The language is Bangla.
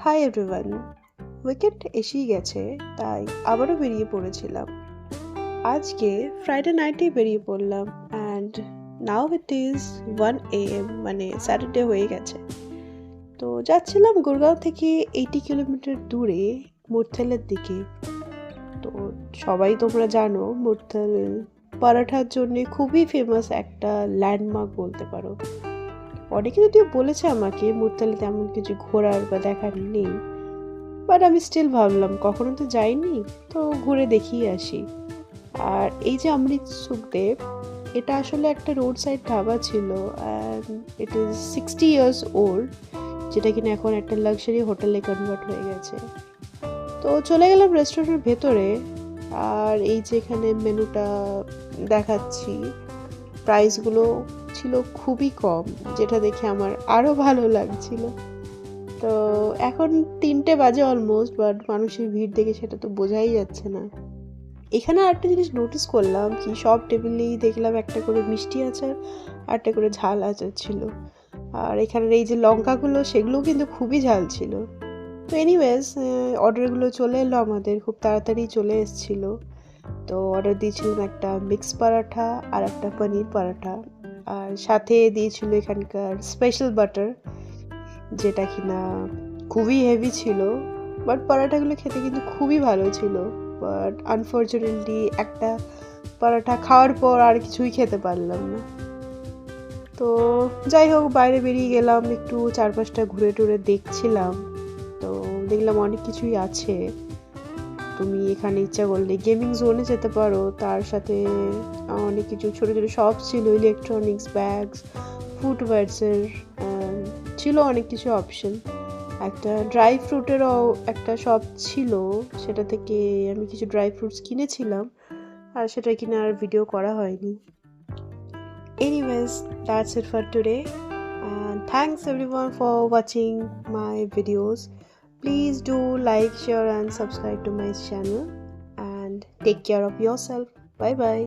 হাই এভরিওয়ান, উইকেন্ড এসেই গেছে, তাই আবারও বেরিয়ে পড়েছিলাম। আজকে ফ্রাইডে নাইটেই বেরিয়ে পড়লাম and now it is 1 AM, মানে স্যাটারডে হয়ে গেছে। তো যাচ্ছিলাম গুরগাঁও থেকে 80 কিলোমিটার দূরে মুরথেলের দিকে। তো সবাই তোমরা জানো মুরথেল পরাঠার জন্য খুবই ফেমাস একটা ল্যান্ডমার্ক বলতে পারো। অনেকে যদিও বলেছে আমাকে মুরথেলে তেমন কিছু ঘোরার বা দেখার নেই, বাট আমি স্টিল ভাবলাম কখনো তো যাইনি, তো ঘুরে দেখিয়ে আসি। আর এই যে অমৃত সুখদেব, এটা আসলে একটা রোড সাইড ধাবা ছিল and it is 60 years old, যেটা কিনা এখন একটা লাক্সারি হোটেলে কনভার্ট হয়ে গেছে। তো চলে গেলাম রেস্টুরেন্টের ভেতরে। আর এই যে এখানে মেনুটা দেখাচ্ছি, প্রাইসগুলো ছিল খুবই কম, যেটা দেখে আমার আরও ভালো লাগছিল। তো এখন 3টে বাজে অলমোস্ট, বাট মানুষের ভিড় দেখে সেটা তো বোঝাই যাচ্ছে না। এখানে আরেকটা জিনিস নোটিস করলাম কি, সব টেবিলেই দেখলাম একটা করে মিষ্টি আচার আর একটা করে ঝাল আচার ছিল। আর এখানের এই যে লঙ্কাগুলো, সেগুলোও কিন্তু খুবই ঝাল ছিল। তো এনিওয়েজ, অর্ডারগুলো চলে এলো আমাদের, খুব তাড়াতাড়ি চলে এসেছিলো। তো অর্ডার দিয়েছিলাম একটা মিক্স পরাঠা আর একটা পনির পরাঠা, আর সাথে দিয়েছিল এখানকার স্পেশাল বাটার, যেটা কিনা খুবই হেভি ছিল। বাট পরাঠাগুলো খেতে কিন্তু খুবই ভালো ছিল, বাট আনফর্চুনেটলি একটা পরাঠা খাওয়ার পর আর কিছুই খেতে পারলাম না। তো যাই হোক, বাইরে বেরিয়ে গেলাম, একটু চারপাশটা ঘুরে টুরে দেখছিলাম। তো দেখলাম অনেক কিছুই আছে। তুমি এখানে ইচ্ছা করলে গেমিং জোনে যেতে পারো, তার সাথে অনেক কিছু ছোটো ছোটো শপ ছিল, ইলেকট্রনিক্স, ব্যাগস, ফুটওয়্যারসের ছিল অনেক কিছু অপশন। একটা ড্রাই ফ্রুটেরও একটা শপ ছিল, সেটা থেকে আমি কিছু ড্রাই ফ্রুটস কিনেছিলাম, আর সেটা কিনে আর ভিডিও করা হয়নি। Anyways, that's it for today, and thanks everyone for watching my videos. Please do like, share and subscribe to my channel, and take care of yourself. Bye bye.